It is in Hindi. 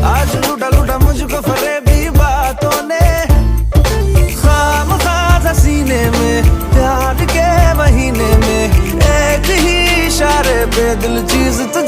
आज लूटा लूटा मुझको फरेबी बातों ने, खामखा सीने में प्यार के महीने में एक ही इशारे पे दिल चीज तुझे